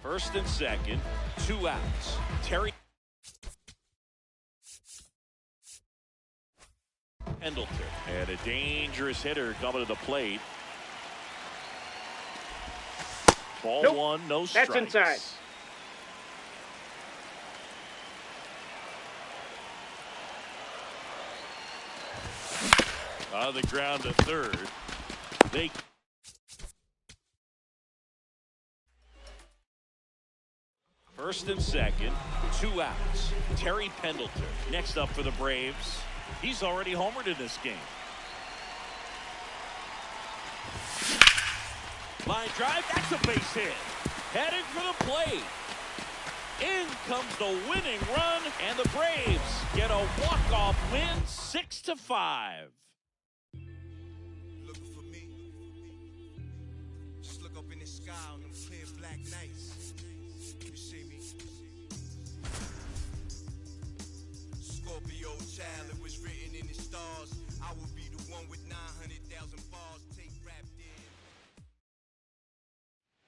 First and second, 2 outs. Terry Pendleton. And a dangerous hitter coming to the plate. Ball nope. 1, no strikes. That's inside. On the ground to third. First and second, 2 outs. Terry Pendleton next up for the Braves. He's already homered in this game. Line drive, that's a base hit. Headed for the plate. In comes the winning run, and the Braves get a walk-off win, 6-5. Looking for me. Just look up in the sky on them clear black nights. You see me? Scorpio child, it was written in the stars. I will be the one with 900,000 bars. Take rap in.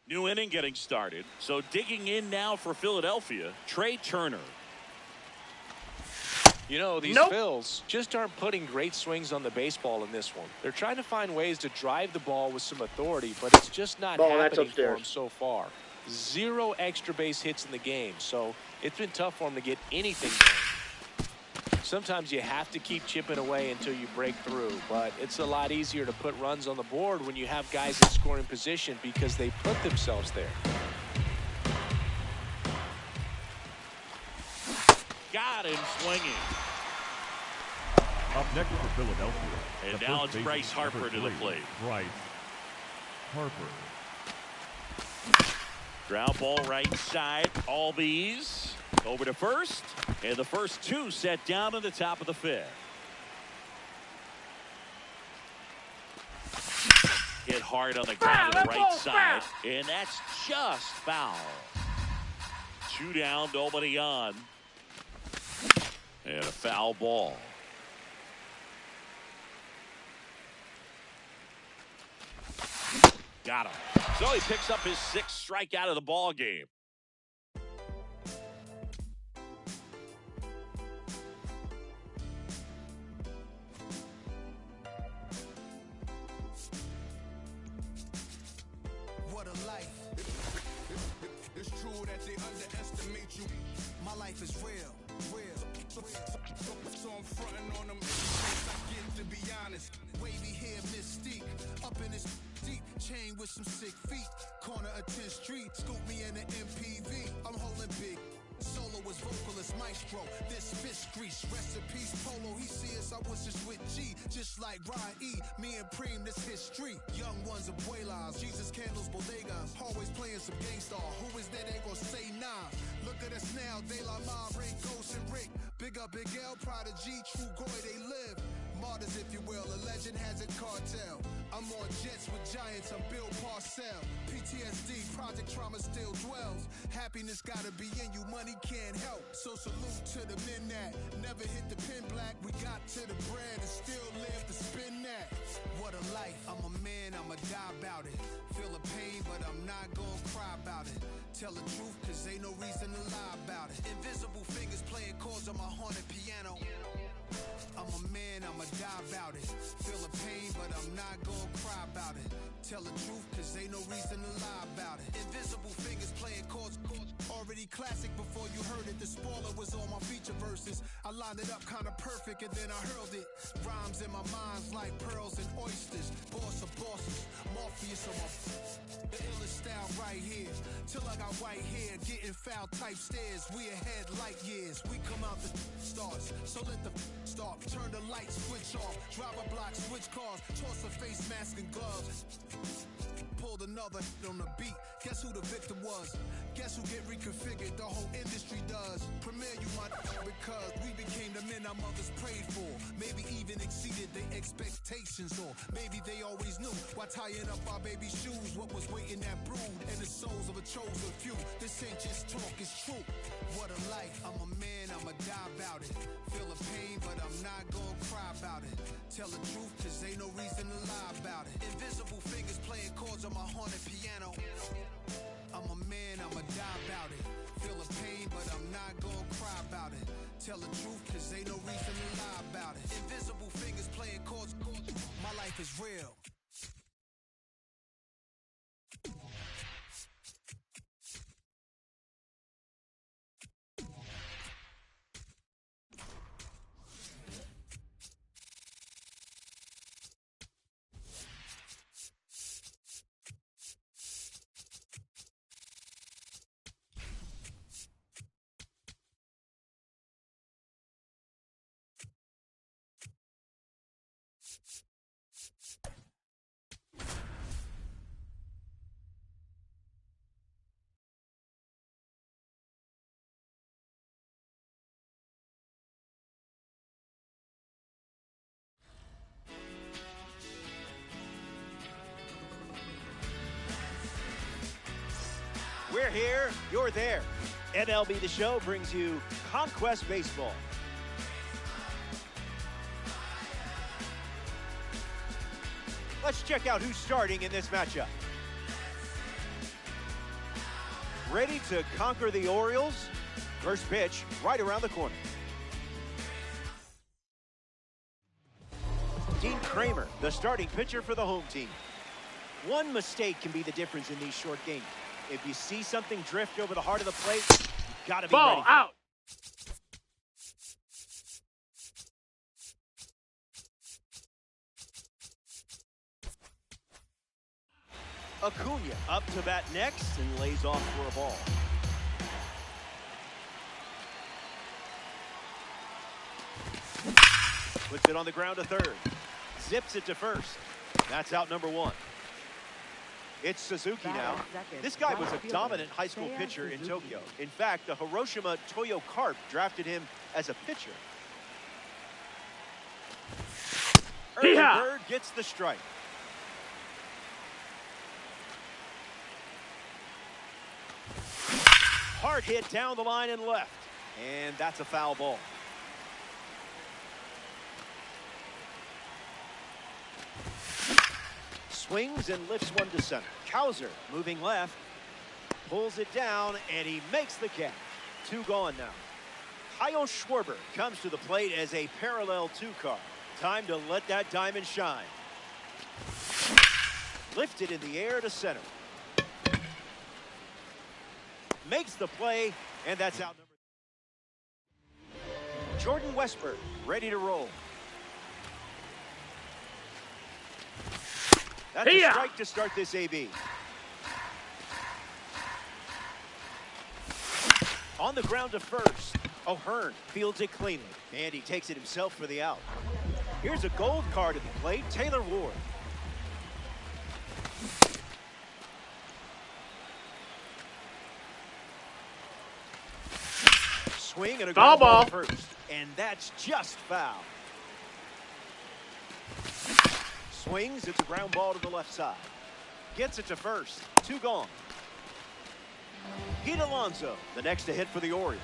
New inning getting started. So digging in now for Philadelphia, Trey Turner. You know, these Phils just aren't putting great swings on the baseball in this one. They're trying to find ways to drive the ball with some authority, but it's just not happening for them so far. 0 extra base hits in the game, so it's been tough for them to get anything going. Sometimes you have to keep chipping away until you break through, but it's a lot easier to put runs on the board when you have guys in scoring position because they put themselves there. Got him swinging. Up next for Philadelphia. And now it's Bryce Harper to the plate. Bryce Harper. Ground ball right side. Albies over to first. And the first 2 set down at the top of the 5th. Hit hard on the ground to the right side. And that's just foul. 2 down, nobody on. And a foul ball. Got him. So he picks up his 6th strikeout of the ball game. What a life. It's true that they underestimate you. My life is real. real. So I'm frontin' on them I get, to be honest. Wavy hair, mystique, up in his deep chain with some sick feet. Corner of 10th Street, scoop me in the MPV. I'm holding big. Solo was vocalist maestro. This fish grease, rest in peace Polo. He see us, I was just with G, just like Ryan E. Me and Preem, this history. Young ones, abuelas, Jesus candles, bodegas. Always playing some gangsta. Who is that? They gon' say nah. Look at us now, De La Ma, Ray, Ghost and Rick. Big up Big L, Prodigy, True Goy, they live. Martyrs, if you will, a legend has a cartel. I'm on jets with giants, I'm Bill Parcell. PTSD, project trauma still dwells. Happiness gotta be in you, money can't help. So salute to the men that never hit the pin black. We got to the bread and still live to spin that. What a life, I'm a man, I'ma die about it. Feel the pain, but I'm not gonna cry about it. Tell the truth, cause ain't no reason to lie about it. Invisible fingers playing chords on my haunted piano. I'm a man, I'ma die about it. Feel the pain, but I'm not gonna cry about it. Tell the truth, cause ain't no reason to lie about it. Invisible fingers playing chords. Already classic before you heard it. The spoiler was on my feature verses. I lined it up kinda perfect and then I hurled it. Rhymes in my mind's like pearls and oysters. Boss of bosses, Morpheus on my the illest style right here. Till I got white hair, getting foul type stares. We ahead light years. We come out the starts, so let the start. Turn the light switch off. Drive a block, switch cars. Toss a face mask and gloves. Pulled another on the beat. Guess who the victim was? Guess who get reconfigured? The whole industry does. Premiere you my because we became the men our mothers prayed for. Maybe even exceeded their expectations, or maybe they always knew why tying up our baby shoes. What was waiting that brood and the souls of a chosen few. This ain't just talk, it's true. What a life, I'm a man, I'ma die about it. Feel the pain, but I'm not gonna cry about it. Tell the truth, cause ain't no reason to lie about it. Invisible fingers playing chords on my haunted piano. I'm a man, I'ma die about it. Feel the pain, but I'm not gonna cry about it. Tell the truth, cause ain't no reason to lie about it. Invisible fingers playing chords. My life is real. We're here, you're there. MLB The Show brings you Conquest Baseball. Let's check out who's starting in this matchup. Ready to conquer the Orioles? First pitch, right around the corner. Dean Kramer, the starting pitcher for the home team. One mistake can be the difference in these short games. If you see something drift over the heart of the plate, you've got to be ready. Ball out. Acuna up to bat next and lays off for a ball. Puts it on the ground to third. Zips it to first. That's out number one. It's Suzuki now. This guy was a dominant high school pitcher in Tokyo. In fact, the Hiroshima Toyo Carp drafted him as a pitcher. Early Bird gets the strike. Hard hit down the line and left. And that's a foul ball. Swings and lifts one to center. Cowser moving left. Pulls it down, and he makes the catch. Two gone now. Kyle Schwarber comes to the plate as a parallel two-car. Time to let that diamond shine. Lifted in the air to center. Makes the play, and that's out number. Jordan Westberg, ready to roll. That's a strike to start this AB. On the ground to first. O'Hearn fields it cleanly, and he takes it himself for the out. Here's a gold card at the plate, Taylor Ward. Swing and a ground ball first, and that's just foul. Swings, it's a ground ball to the left side. Gets it to first, 2 gone. Pete Alonso, the next to hit for the Orioles.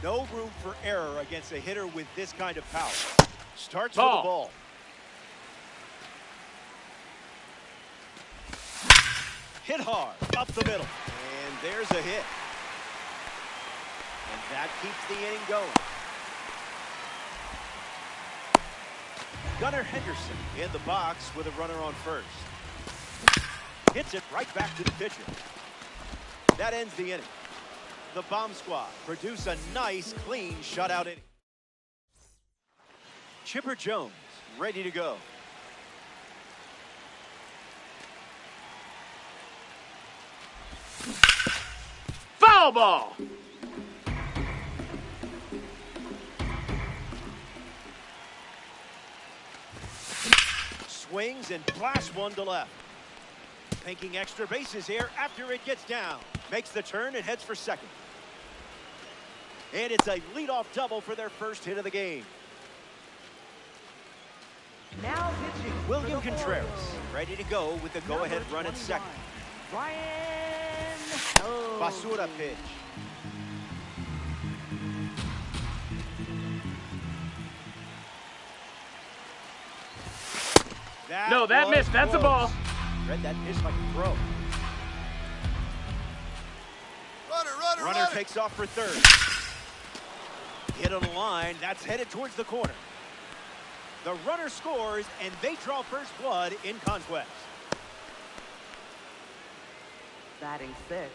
No room for error against a hitter with this kind of power. Starts with the ball. Hit hard, up the middle, and there's a hit. And that keeps the inning going. Gunnar Henderson in the box with a runner on first. Hits it right back to the pitcher. That ends the inning. The Bomb Squad produce a nice, clean shutout inning. Chipper Jones, ready to go. Foul ball! Swings and blasts one to left. Making extra bases here after it gets down. Makes the turn and heads for second. And it's a leadoff double for their first hit of the game. Now pitching William Contreras, ready to go with the go-ahead run at second. Ryan Basura pitch. That missed. That's a ball. Read that pitch like a pro. Runner takes off for third. Hit on the line. That's headed towards the corner. The runner scores, and they draw first blood in conquest. Batting 6th,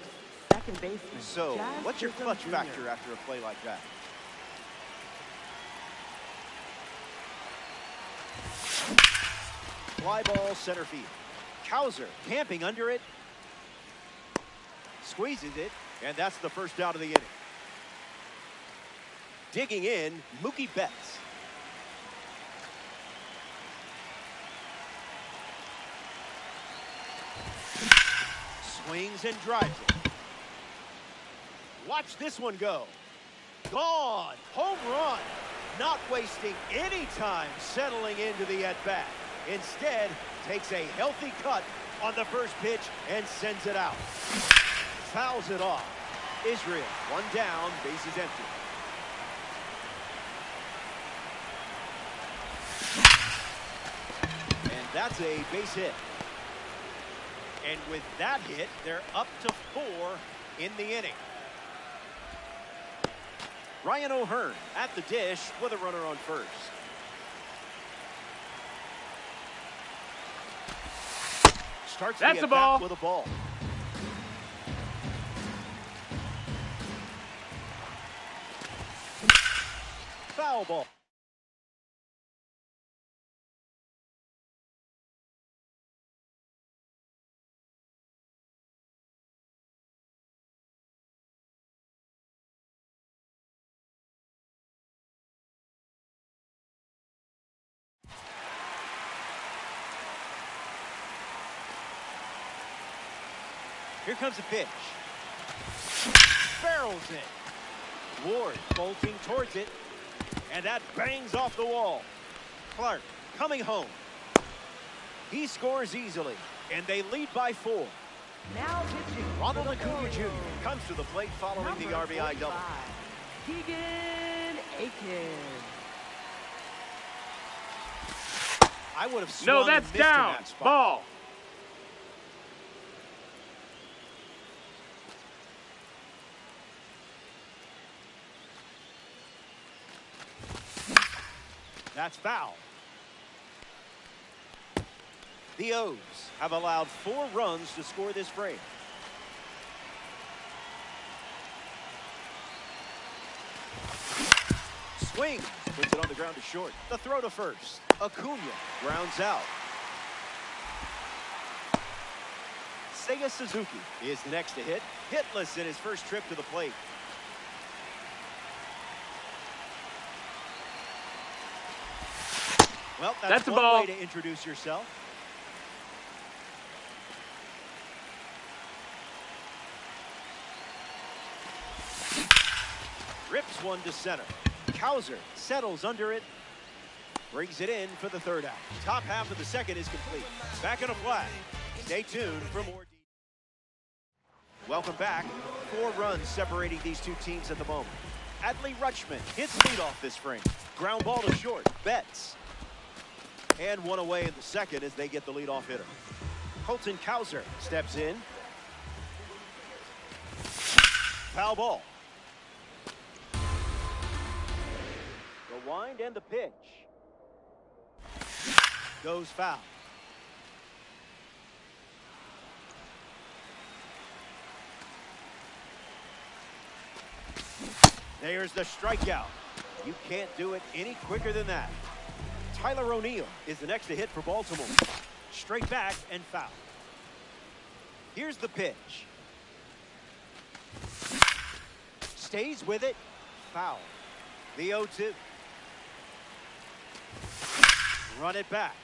second baseman. So, what's your clutch factor after a play like that? Fly ball center field. Cowser camping under it. Squeezes it, and that's the first out of the inning. Digging in, Mookie Betts. Swings and drives it. Watch this one go. Gone. Home run. Not wasting any time settling into the at-bat. Instead, takes a healthy cut on the first pitch and sends it out. Fouls it off. Israel, one down, bases empty. And that's a base hit. And with that hit, they're up to 4 in the inning. Ryan O'Hearn at the dish with a runner on first. Starts the at-bat with a ball. Foul ball. Here comes a pitch. Barrels it. Ward bolting towards it. And that bangs off the wall. Clark coming home. He scores easily. And they lead by 4. Now pitching. Ronald Acuna Jr. comes to the plate following the RBI double. Keegan Aiken. I would have swung that's and missed down. In that spot. Ball. That's foul. The O's have allowed 4 runs to score this frame. Swings Puts it on the ground to short. The throw to first. Acuna grounds out. Seiya Suzuki is the next to hit. Hitless in his first trip to the plate. Well, that's a one ball. way to introduce yourself. Rips one to center. Cowser settles under it. Brings it in for the third out. Top half of the second is complete. Back in a flag. Stay tuned for more. Welcome back. 4 runs separating these two teams at the moment. Adley Rutschman hits leadoff this frame. Ground ball to short. Betts. And one away in the second as they get the leadoff hitter. Colton Cowser steps in. Foul ball. The wind and the pitch. Goes foul. There's the strikeout. You can't do it any quicker than that. Tyler O'Neill is the next to hit for Baltimore. Straight back and foul. Here's the pitch. Stays with it. Foul. The 0-2. Run it back.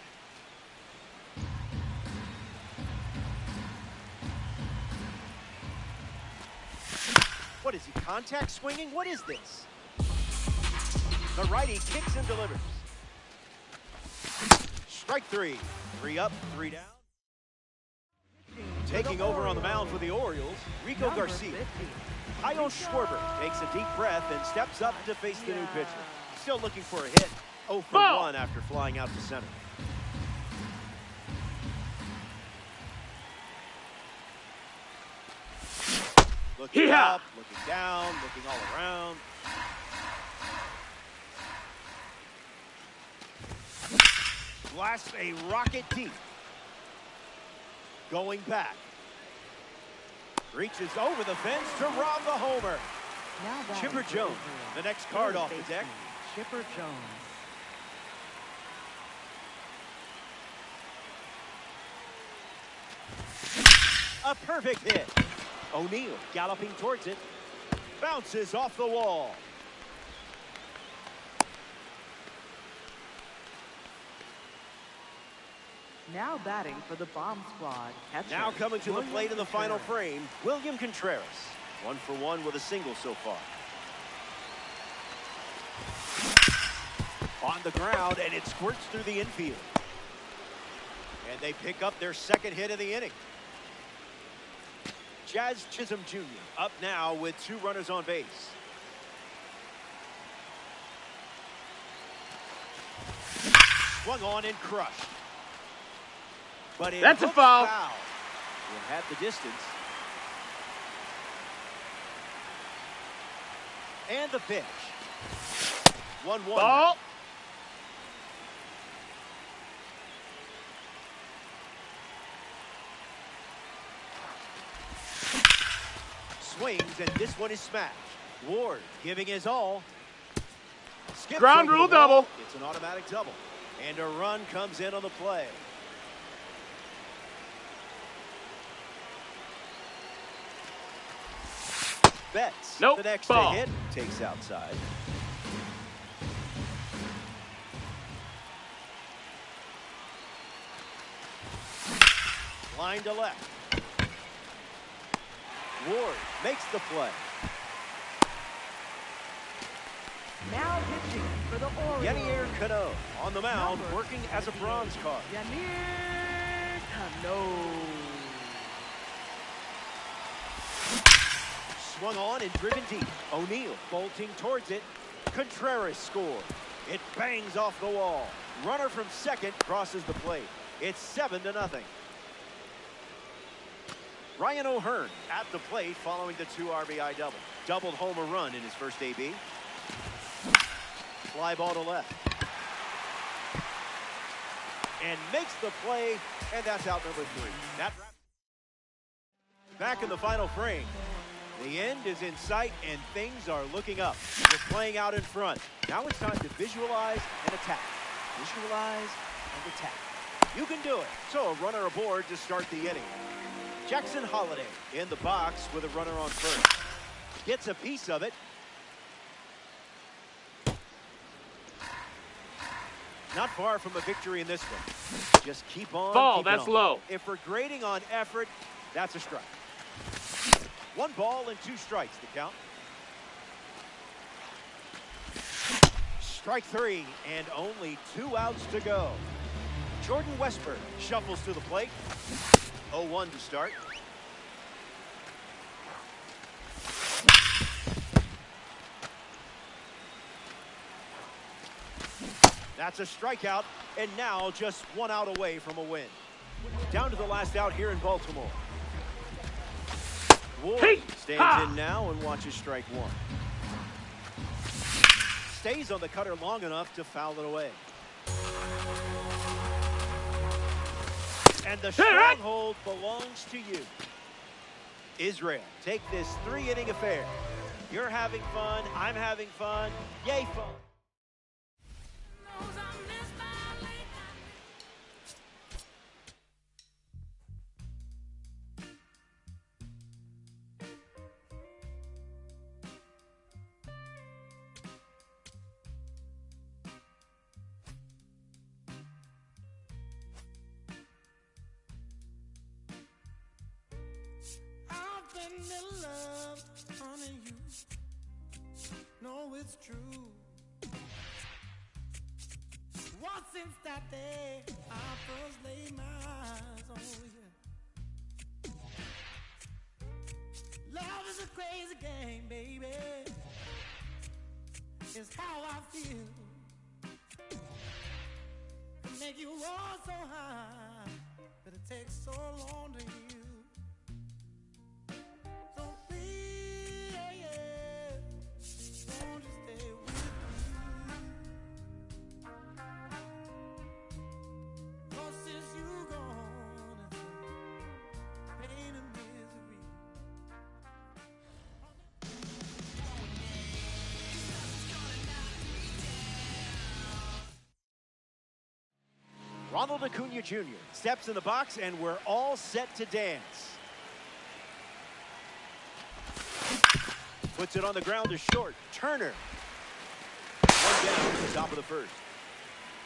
What is he, contact swinging? What is this? The righty kicks and delivers. Strike 3. 3 up, 3 down. Taking over on the mound for the Orioles, Rico Garcia. Kyle Schwarber takes a deep breath and steps up to face the new pitcher. Still looking for a hit. 0 for 1 after flying out to center. Looking up, looking down, looking all around. Blasts a rocket deep. Going back. Reaches over the fence to rob the homer. Chipper Jones, the next card off the deck. Chipper Jones. A perfect hit. O'Neill galloping towards it. Bounces off the wall. Now batting for the bomb squad. Catcher, Now coming to the William plate in the final Contreras. frame, William Contreras. 1 for 1 with a single so far. On the ground, and it squirts through the infield. And they pick up their second hit of the inning. Jazz Chisholm Jr. up now with 2 runners on base. Swung on and crushed. But That's a foul. It had the distance. And the pitch. 1-1. Ball. Swings, and this one is smashed. Ward giving his all. Skips Ground over rule the wall. double. It's an automatic double. And a run comes in on the play. Betts, Nope, the next ball. to hit, takes outside. Line to left. Ward makes the play. Now pitching for the Orioles. Yenier Cano on the mound, Number working as a bronze card. Yenier Cano. Swung on and driven deep. O'Neill bolting towards it. Contreras scored. It bangs off the wall. Runner from second crosses the plate. It's 7-0. Ryan O'Hearn at the plate following the 2 RBI double. Doubled home a run in his first AB. Fly ball to left. And makes the play, and that's out number 3. That wraps. Back in the final frame. The end is in sight, and things are looking up. You're playing out in front. Now it's time to visualize and attack. Visualize and attack. You can do it. So a runner aboard to start the inning. Jackson Holiday in the box with a runner on first. Gets a piece of it. Not far from a victory in this one. Just keep on. Ball, that's low. If we're grading on effort, that's a strike. 1 ball and 2 strikes to count. Strike 3 and only 2 outs to go. Jordan Westburg shuffles to the plate. 0-1 to start. That's a strikeout, and now just 1 out away from a win. Down to the last out here in Baltimore. Ward stands in now and watches strike 1. Stays on the cutter long enough to foul it away. And the stronghold belongs to you. Israel, take this 3-inning affair. You're having fun, I'm having fun, yay fun. In love, honey, you know it's true. What since that day I first laid my eyes on you. Love is a crazy game, baby. It's how I feel. It make you roar so high, but it takes so long to heal. Ronald Acuna Jr. steps in the box, and we're all set to dance. Puts it on the ground to short. Turner. 1 down at the top of the first.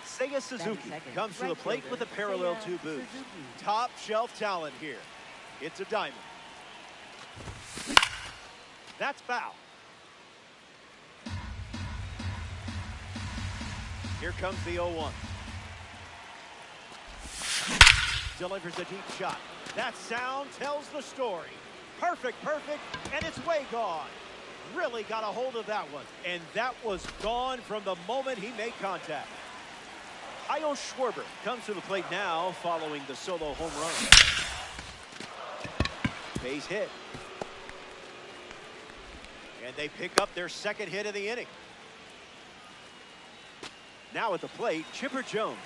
Seiya Suzuki comes to the plate with a parallel 2 boost. Top shelf talent here. It's a diamond. That's foul. Here comes the 0-1. Delivers a deep shot. That sound tells the story. Perfect, and it's way gone. Really got a hold of that one. And that was gone from the moment he made contact. Kyle Schwarber comes to the plate now following the solo home run. Base hit. And they pick up their 2nd hit of the inning. Now at the plate, Chipper Jones.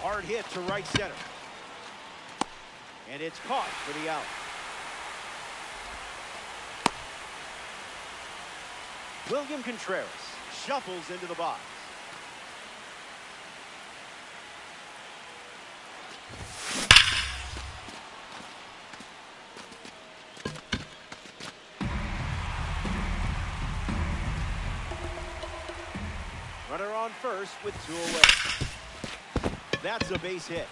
Hard hit to right center. And it's caught for the out. William Contreras shuffles into the box. Runner on first with 2 away. That's a base hit.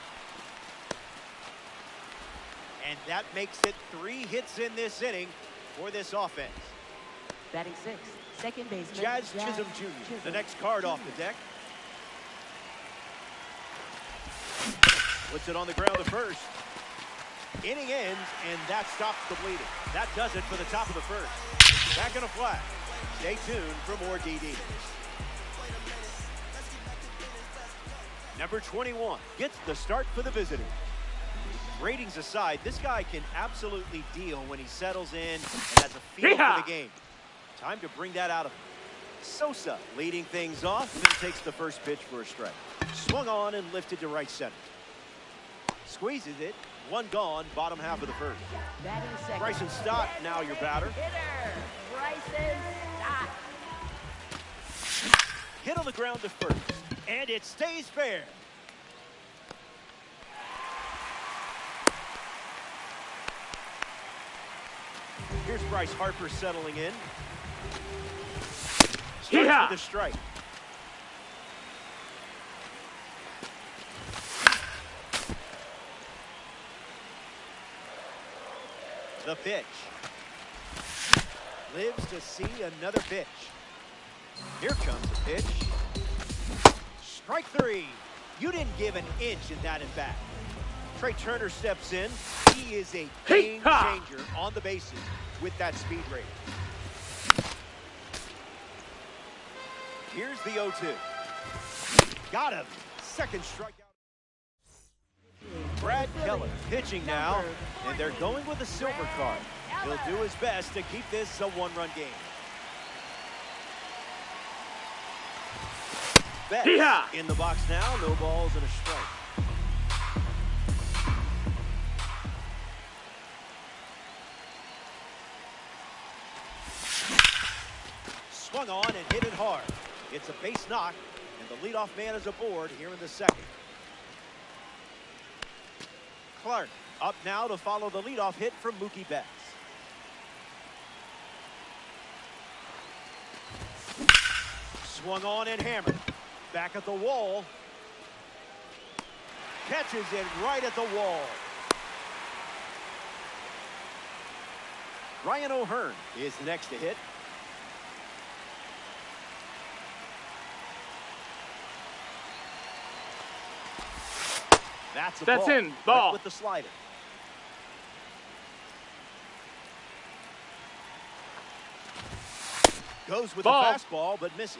And that makes it 3 hits in this inning for this offense. Batting 6th, second baseman Jazz Chisholm Jr., the next card off the deck. Puts it on the ground to first. Inning ends, and that stops the bleeding. That does it for the top of the first. Back in a flash. Stay tuned for more DD. Number 21 gets the start for the visitors. Ratings aside, this guy can absolutely deal when he settles in and has a feel for the game. Time to bring that out of him. Sosa leading things off and takes the first pitch for a strike. Swung on and lifted to right center. Squeezes it. One gone, bottom half of the first. Batting second. Bryson Stott, now your batter. Hitter, Bryson Stott. Hit on the ground to first, and it stays fair. Here's Bryce Harper settling in. Starts with a strike. The pitch. Lives to see another pitch. Here comes the pitch. Strike three. You didn't give an inch in that at bat. Trey Turner steps in. He is a game changer on the bases with that speed rating. Here's the 0-2. Got him. Second strikeout. Brad Keller pitching now, and they're going with a silver card. He'll do his best to keep this a one-run game. Betts in the box now, no balls and a strike. Swung on and hit it hard. It's a base knock, and the leadoff man is aboard here in the second. Clark up now to follow the leadoff hit from Mookie Betts. Swung on and hammered. Back at the wall. Catches it right at the wall. Ryan O'Hearn is next to hit. That's a ball. in. Ball. Right with the slider. Goes with the fastball, but misses.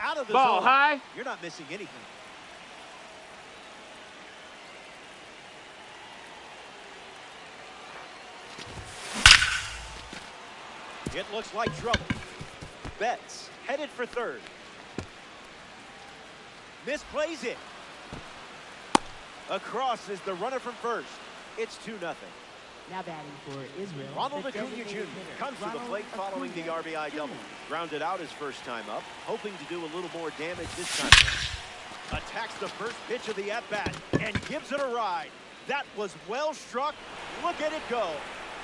Out of the zone. High. You're not missing anything. It looks like trouble. Betts headed for third. Misplays it. Across is the runner from first. It's 2-0. Now batting for Israel. Ronald Acuna Jr. comes to the plate following the RBI double. Grounded out his first time up, hoping to do a little more damage this time. Attacks the first pitch of the at-bat and gives it a ride. That was well struck. Look at it go.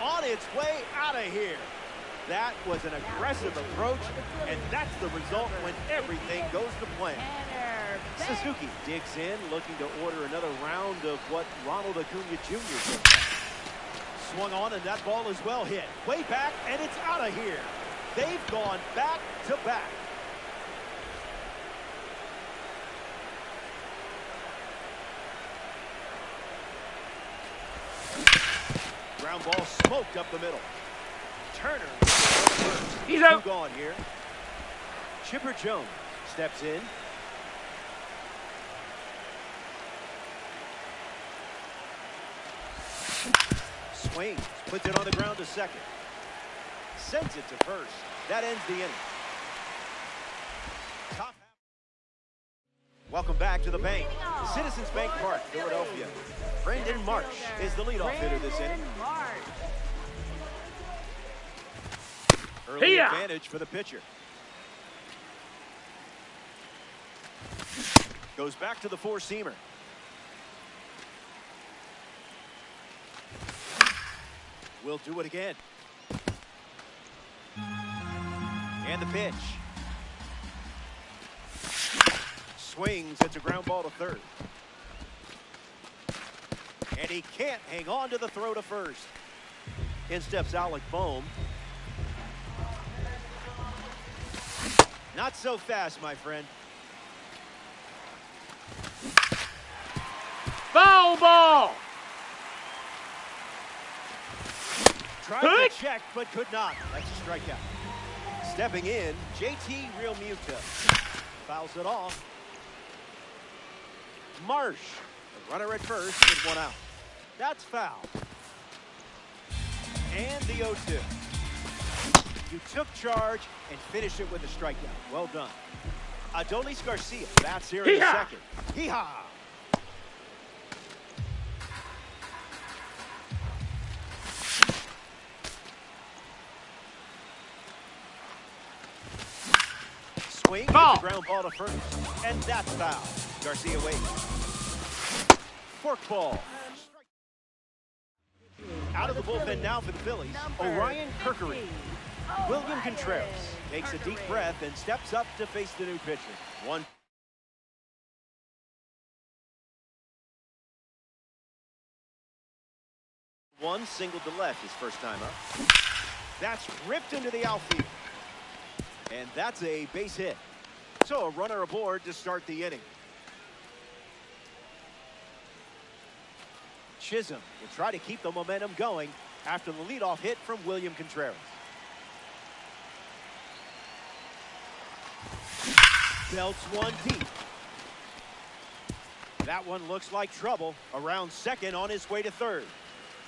On its way out of here. That was an aggressive approach, and that's the result when everything goes to plan. Suzuki digs in, looking to order another round of what Ronald Acuna Jr. did. Swung on, and that ball is well hit. Way back, and it's out of here. They've gone back to back. Ground ball smoked up the middle. Turner. He's out. Gone here. Chipper Jones steps in. Swings, puts it on the ground to second. Sends it to first. That ends the inning. Top half. Welcome back to the bank. Citizens Bank Park, Philadelphia. Brendan Marsh is the leadoff hitter this inning. Early advantage for the pitcher. Goes back to the four-seamer. We'll do it again. And the pitch. Swings. It's a ground ball to third. And he can't hang on to the throw to first. In steps Alec Bohm. Not so fast, my friend. Foul ball. Tried to check, but could not. That's a strikeout. Stepping in, JT Realmuto. Fouls it off. Marsh, the runner at first with one out. That's foul. And the 0-2. You took charge and finished it with a strikeout. Well done. Adolis Garcia bats here in the second. Hee-haw! Swing, the ground ball to first, and that's foul. Garcia waits. Fork ball. Out of the bullpen now for the Phillies, Orion Kirkery. William Contreras takes a deep breath and steps up to face the new pitcher. One single to left his first time up. That's ripped into the outfield. And that's a base hit. So a runner aboard to start the inning. Chisholm will try to keep the momentum going after the leadoff hit from William Contreras. Belts one deep. That one looks like trouble. Around second on his way to third.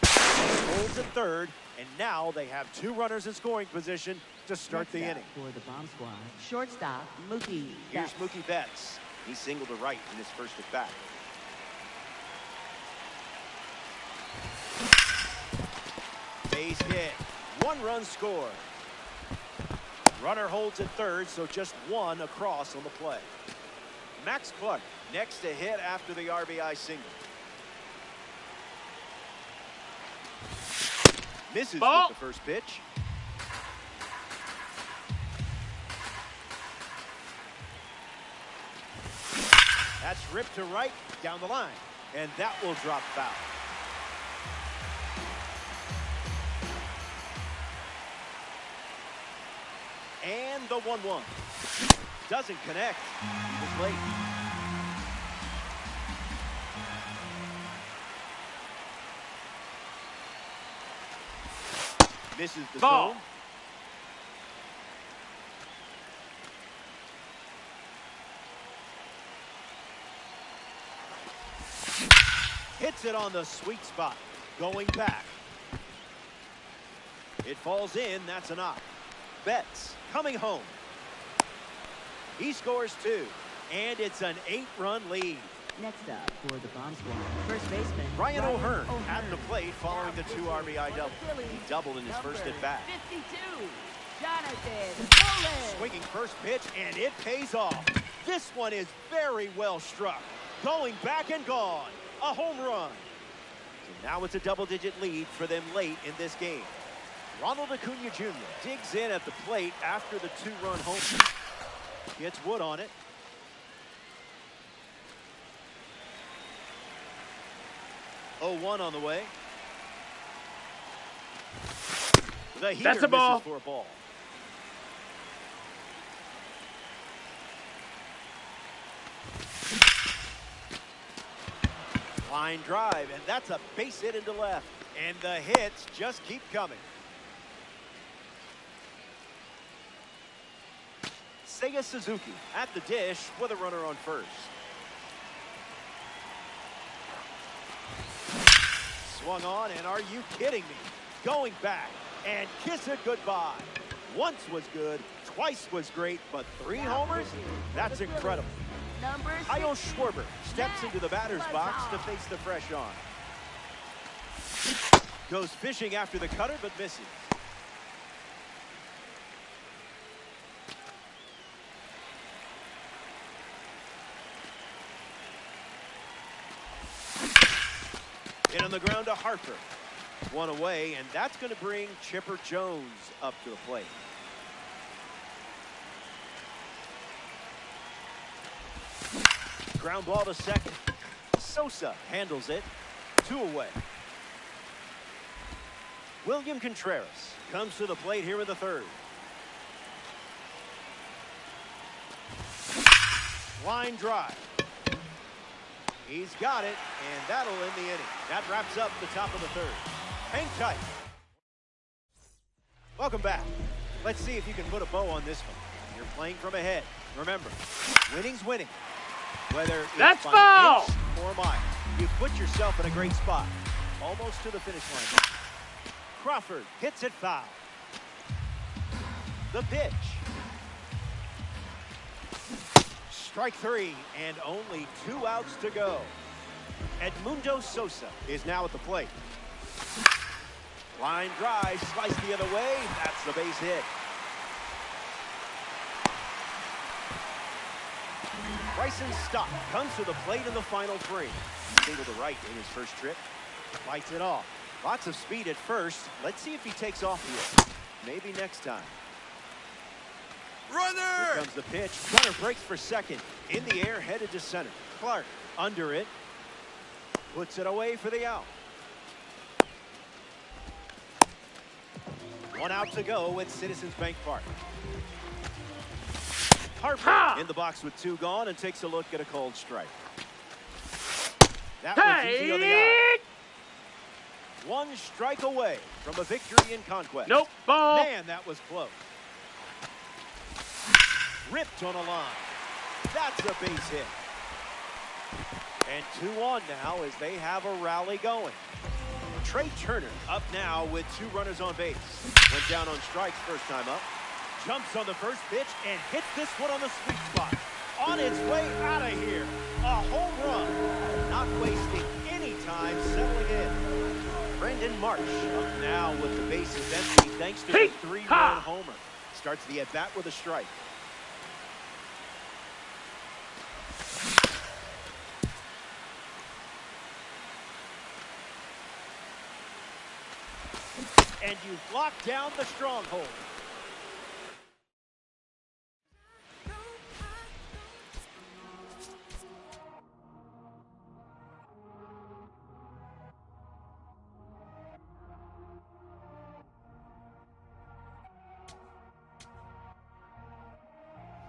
Holds at third, and now they have two runners in scoring position to start the inning. For the Bomb Squad, shortstop Mookie. Here's Mookie Betts. He singled to right in his first at bat. Base hit. One run score. Runner holds at third, so just one across on the play. Max Clark next to hit after the RBI single. Misses with the first pitch. That's ripped to right down the line, and that will drop foul. And the 1-1. Doesn't connect. He was late. Misses the zone. Hits it on the sweet spot. Going back. It falls in. That's a knock. Betts coming home. He scores two, and it's an 8-run lead. Next up for the Bomb Squad, first baseman Ryan O'Hearn at the plate following the 2 RBI double. He doubled in his first at bat. 52, Jonathan Pollard. Swinging first pitch, and it pays off. This one is very well struck. Going back and gone. A home run. So now it's a double-digit lead for them late in this game. Ronald Acuna Jr. digs in at the plate after the 2-run home run. Gets Wood on it. Oh, 1 on the way. The heater That's a ball. misses for a ball. Line drive, and that's a base hit into left. And the hits just keep coming. Seiya Suzuki at the dish with a runner on first. Swung on, and are you kidding me? Going back and kiss it goodbye. Once was good, twice was great, but 3 homers? That's incredible. Kyle Schwarber steps into the batter's box to face the fresh on. Goes fishing after the cutter, but misses. Hit on the ground to Harper. 1 away, and that's going to bring Chipper Jones up to the plate. Ground ball to second. Sosa handles it. 2 away. William Contreras comes to the plate here in the third. Line drive. He's got it, and that'll end the inning. That wraps up the top of the third. Hang tight. Welcome back. Let's see if you can put a bow on this one. You're playing from ahead. Remember, winning's winning. Whether it's by an inch or a mile, you put yourself in a great spot. Almost to the finish line. Crawford hits it foul. The pitch. Strike three, and only 2 outs to go. Edmundo Sosa is now at the plate. Line drive, slice the other way. That's the base hit. Bryson Stott comes to the plate in the final three. Single to right in his first trip. Fights it off. Lots of speed at first. Let's see if he takes off here. Maybe next time. Runner! Here comes the pitch. Runner breaks for second. In the air, headed to center. Clark under it. Puts it away for the out. 1 out to go at Citizens Bank Park. Harper in the box with 2 gone and takes a look at a cold strike. That was easy on the eye. 1 strike away from a victory in conquest. Nope, ball. Man, that was close. Ripped on a line. That's a base hit. And 2 on now as they have a rally going. Trey Turner up now with 2 runners on base. Went down on strikes first time up. Jumps on the first pitch and hits this one on the sweet spot. On its way out of here. A home run. Not wasting any time settling in. Brendan Marsh up now with the bases empty thanks to a 3-run homer. Starts the at-bat with a strike. And you've locked down the stronghold.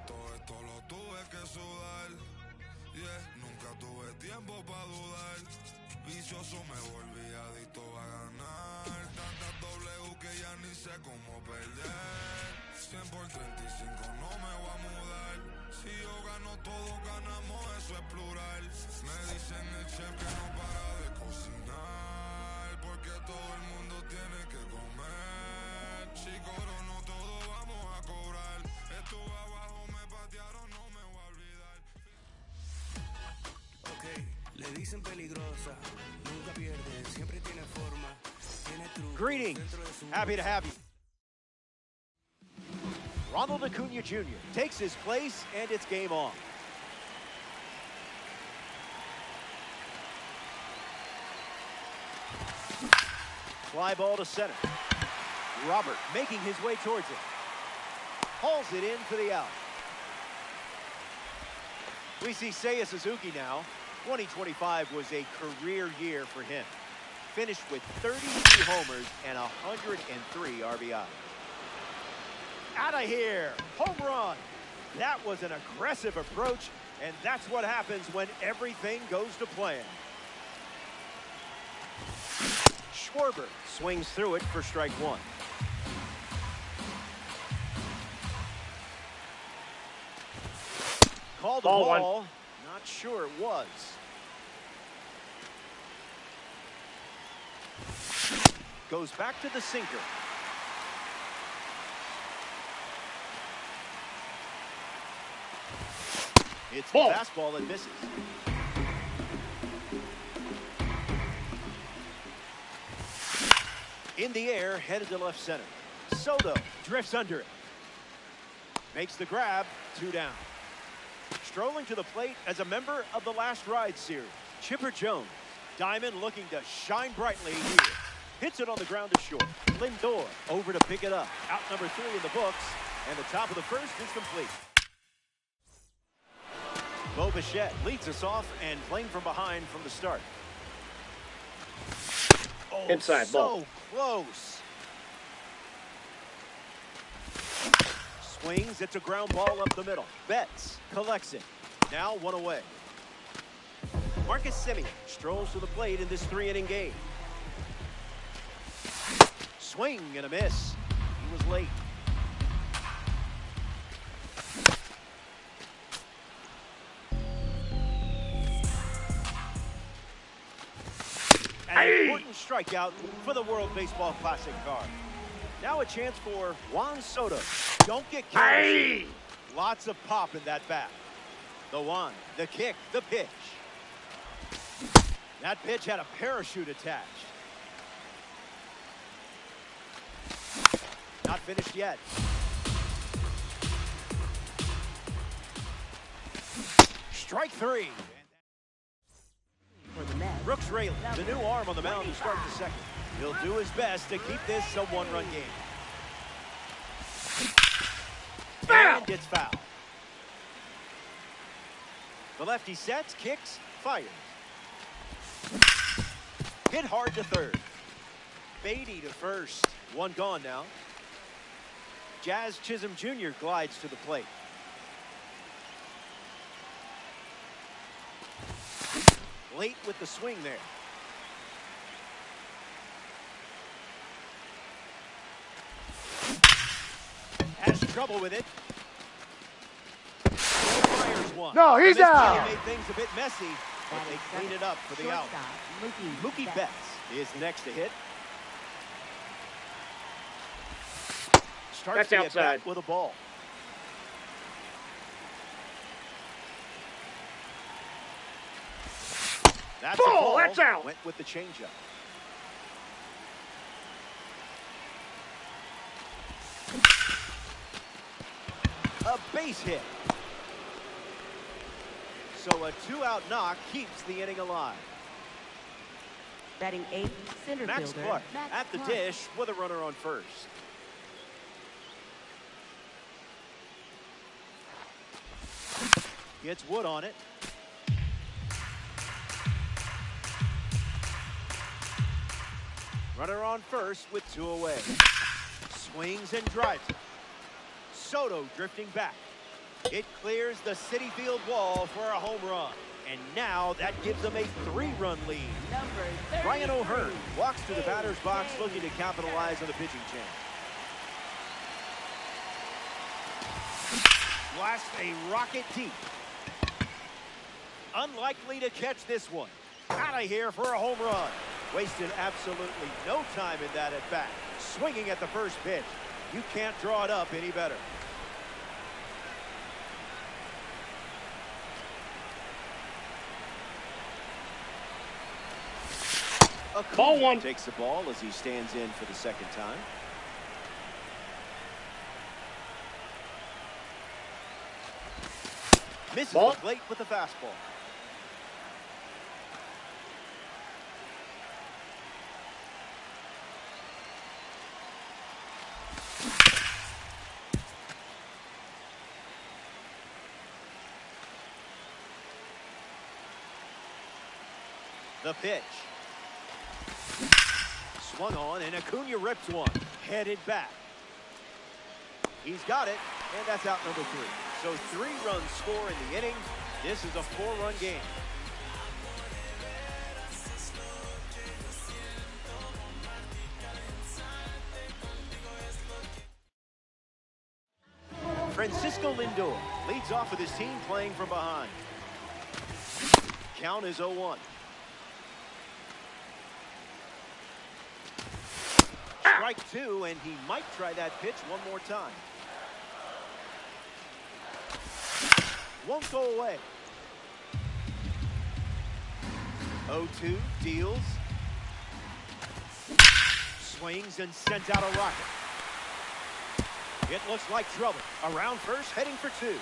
Todo esto lo tuve que sudar. Yeah, nunca tuve tiempo para dudar. Vicioso me volví adicto a ganar. Tantas W que ya ni sé cómo perder. 100 por 35 no me voy a mudar. Si yo gano, todos ganamos, eso es plural. Me dicen el chef que no para de cocinar. Porque todo el mundo tiene que comer. Si corono, todo vamos a cobrar. Estuve abajo, me patearon, no me voy a olvidar. Ok, le dicen peligrosa, nunca pierde, siempre tiene forma, tiene truco. Greetings. Happy to have you. Ronald Acuna Jr. takes his place, and it's game on. Fly ball to center. Robert making his way towards it. Hauls it in for the out. We see Seiya Suzuki now. 2025 was a career year for him. Finished with 32 homers and 103 RBI. Out of here, home run. That was an aggressive approach, and that's what happens when everything goes to plan. Schwarber swings through it for strike 1. Called the ball. Not sure it was. Goes back to the sinker. It's the fastball that misses. In the air, headed to left center. Soto drifts under it. Makes the grab, 2 down. Strolling to the plate as a member of the Last Ride series, Chipper Jones. Diamond looking to shine brightly here. Hits it on the ground to short. Lindor over to pick it up. Out number 3 in the books, and the top of the first is complete. Bo Bichette leads us off and playing from behind from the start. Oh, Inside ball. So close. Swings, it's a ground ball up the middle. Betts collects it. Now 1 away. Marcus Semien strolls to the plate in this 3-inning game. Swing and a miss. He was late. An important strikeout for the World Baseball Classic card. Now a chance for Juan Soto. Don't get carried. Lots of pop in that bat. The one, the kick, the pitch. That pitch had a parachute attached. Not finished yet. Strike three. For the Mets, Brooks Raley, the new arm on the mound to start the second. He'll do his best to keep this a one-run game. And gets fouled. The lefty sets, kicks, fires. Hit hard to third. Beatty to first. One gone now. Jazz Chisholm Jr. glides to the plate. Late with the swing there. Has trouble with it. Fires one. No, he's out. Made things a bit messy, but they clean it up for the out. Mookie Betts is next to hit. Starts That's outside with a ball. That's a ball. That's out. Went with the changeup. A base hit. So a two-out knock keeps the inning alive. Batting 8th, center Max fielder. Clark Max at the Clark. dish with a runner on first. Gets Wood on it. Runner on first with two away. Swings and drives it. Soto drifting back. It clears the Citi Field wall for a home run. And now that gives them a 3-run lead. Number Ryan 33. O'Hearn walks to the batter's box looking to capitalize on the pitching change. Blasts a rocket deep. Unlikely to catch this one. Out of here for a home run. Wasted absolutely no time in that at bat. Swinging at the first pitch. You can't draw it up any better. Ball one. Takes the ball as he stands in for the second time. Misses the plate with the fastball. The pitch. Swung on, and Acuna rips one. Headed back. He's got it, and that's out number 3. So 3 runs score in the inning. This is a 4-run game. Francisco Lindor leads off with his team playing from behind. Count is 0-1. Strike 2, and he might try that pitch one more time. Won't go away. 0-2, deals. Swings and sends out a rocket. It looks like trouble. Around first, heading for 2.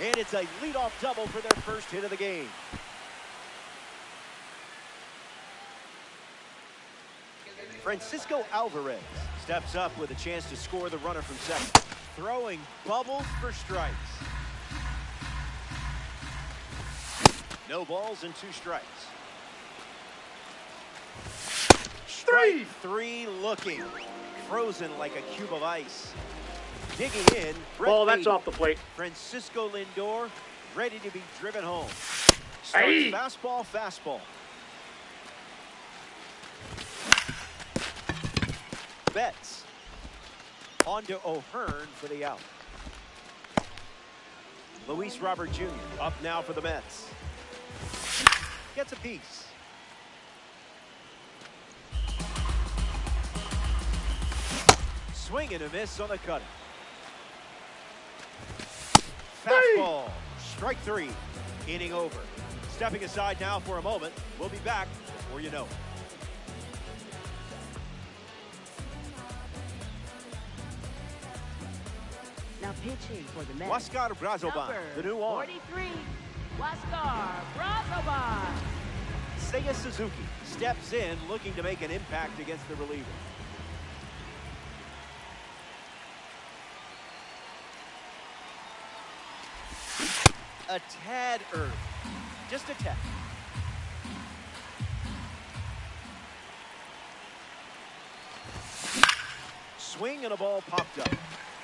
And it's a leadoff double for their first hit of the game. Francisco Alvarez steps up with a chance to score the runner from second. Throwing bubbles for strikes. No balls and 2 strikes. Strike 3 looking. Frozen like a cube of ice. Digging in. Ball, that's off the plate. Francisco Lindor ready to be driven home. Starts fastball, fastball. Betts. On to O'Hearn for the out. Luis Robert Jr. up now for the Mets. Gets a piece. Swing and a miss on the cutter. ball. Strike three. Inning over. Stepping aside now for a moment. We'll be back before you know it. Now pitching for the Mets. Huáscar Brazoban, the new arm. 43, Huáscar Brazoban. Seiya Suzuki steps in looking to make an impact against the reliever. A tad early. Just a tad. Swing and a ball popped up.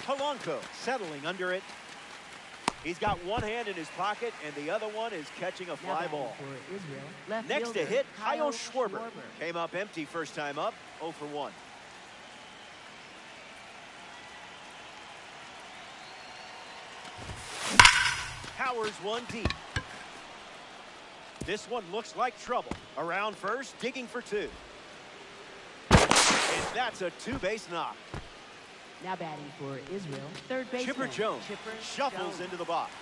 Polanco settling under it. He's got one hand in his pocket and the other one is catching a fly ball. Next to hit, Kyle Schwarber. Came up empty first time up, 0 for 1. Powers one deep. This one looks like trouble. Around first, digging for two. And that's a two-base knock. Now batting for Israel, third baseman. Chipper Jones shuffles into the box.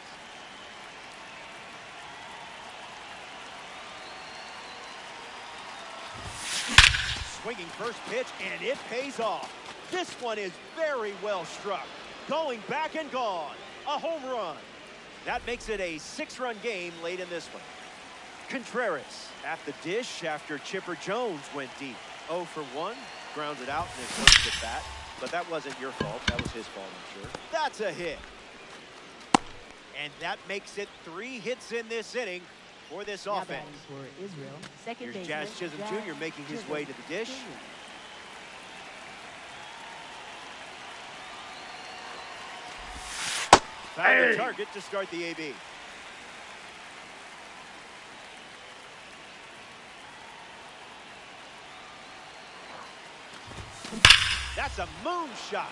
Swinging first pitch, and it pays off. This one is very well struck. Going back and gone. A home run. That makes it a 6-run game late in this one. Contreras at the dish after Chipper Jones went deep. 0 for 1. Grounded out in his first at bat. But that wasn't your fault. That was his fault, I'm sure. That's a hit. And that makes it 3 hits in this inning for this offense. For Israel, second Here's Jazz Chisholm Jr. making his way to the dish. Found the target to start the AB. That's a moonshot.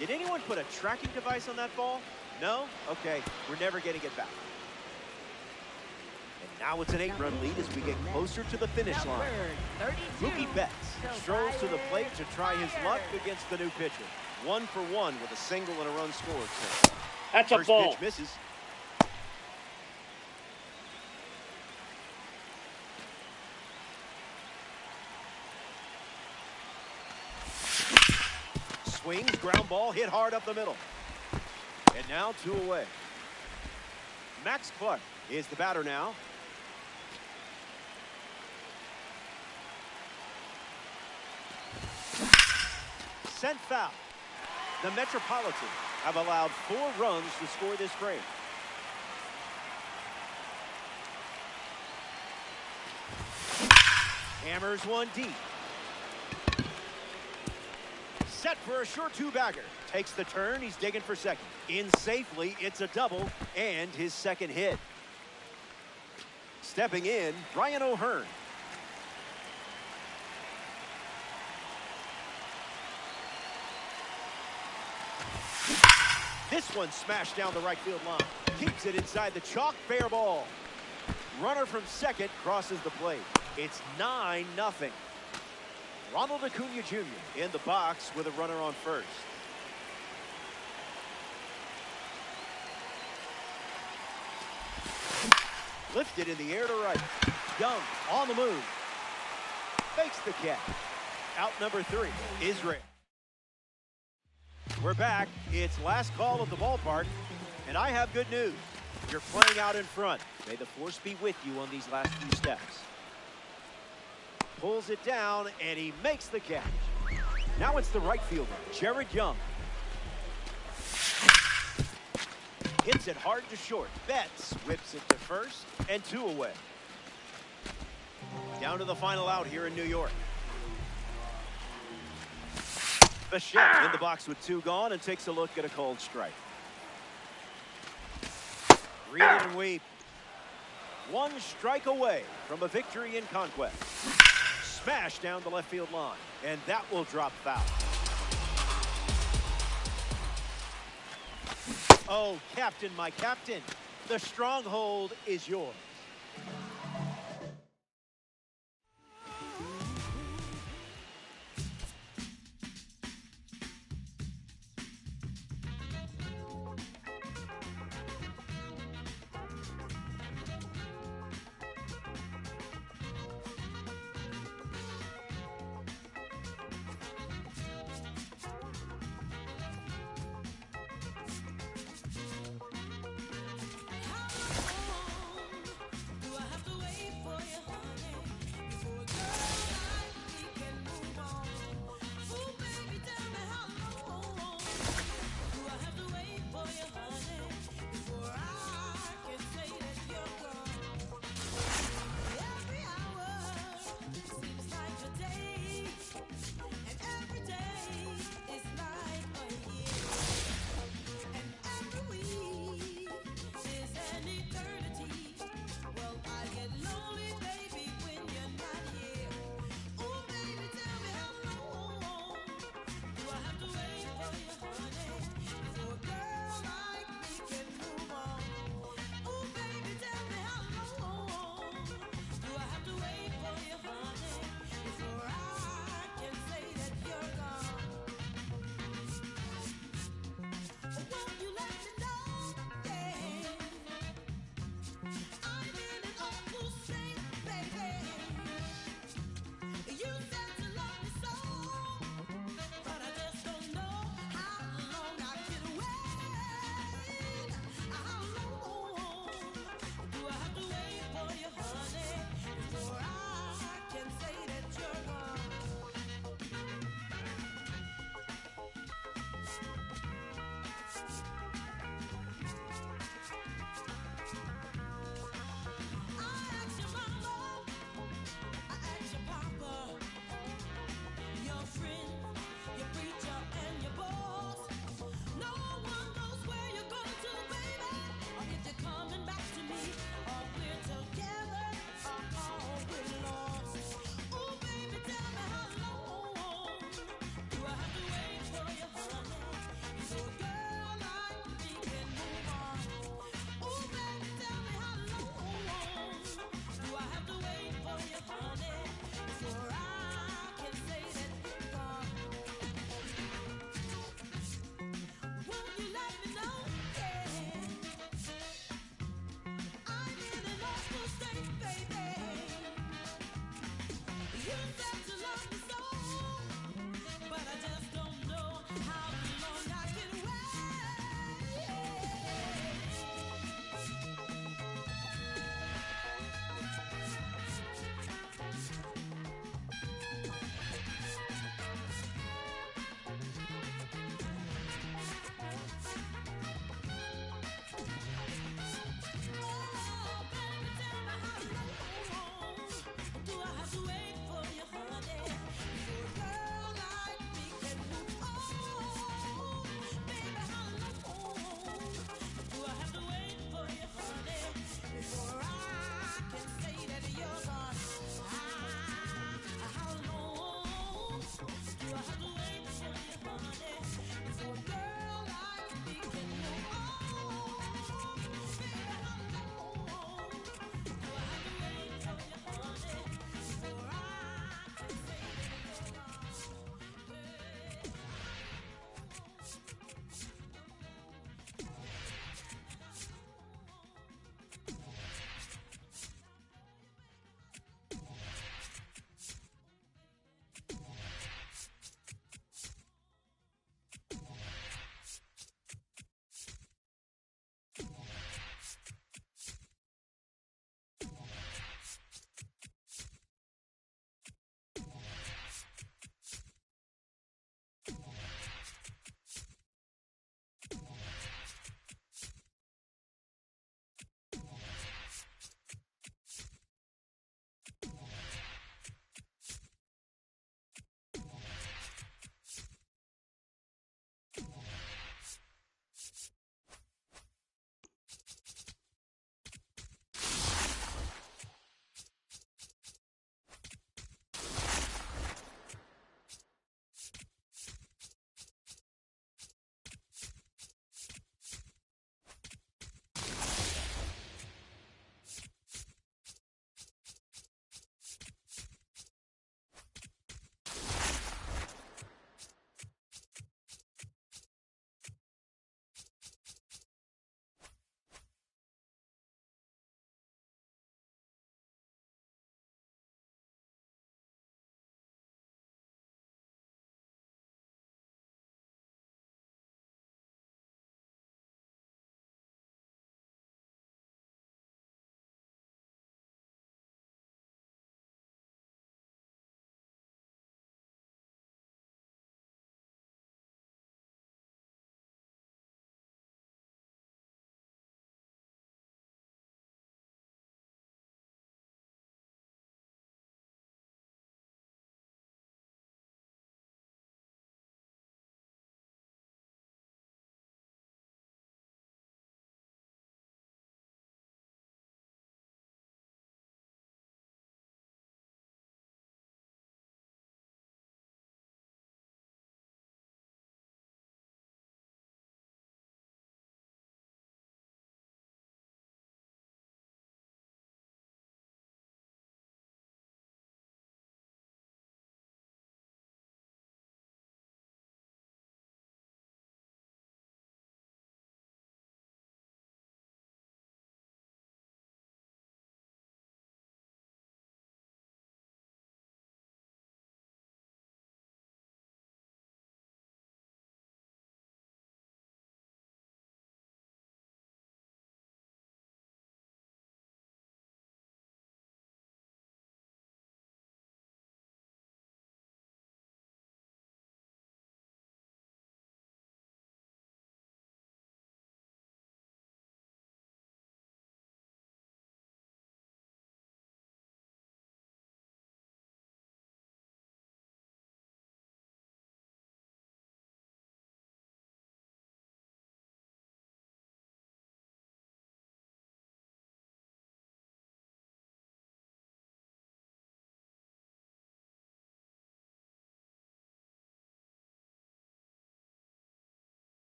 Did anyone put a tracking device on that ball? No? Okay, we're never getting it back. And now it's an 8-run lead as we get closer to the finish line. Mookie Betts strolls to the plate to try his luck against the new pitcher. 1 for 1 with a single and a run scored. That's a ball. First pitch misses. Swings, ground ball, hit hard up the middle. And now 2 away. Max Clark is the batter now. Sent foul. The Metropolitans have allowed 4 runs to score this frame. Hammers one deep. Set for a short 2-bagger. Takes the turn. He's digging for second. In safely. It's a double and his second hit. Stepping in, Brian O'Hearn. This one smashed down the right field line. Keeps it inside the chalk. Fair ball. Runner from second crosses the plate. It's 9-0. Ronald Acuna Jr. in the box with a runner on first. Lifted in the air to right. Young on the move. Fakes the catch. Out number 3, Israel. We're back. It's last call of the ballpark, and I have good news. You're playing out in front. May the force be with you on these last few steps. Pulls it down, and he makes the catch. Now it's the right fielder, Jared Young. Hits it hard to short. Betts whips it to first, and 2 away. Down to the final out here in New York. Bichette in the box with 2 gone and takes a look at a called strike. Read it and weep. 1 strike away from a victory in conquest. Smash down the left field line, and that will drop foul. Oh, Captain, my captain, the stronghold is yours.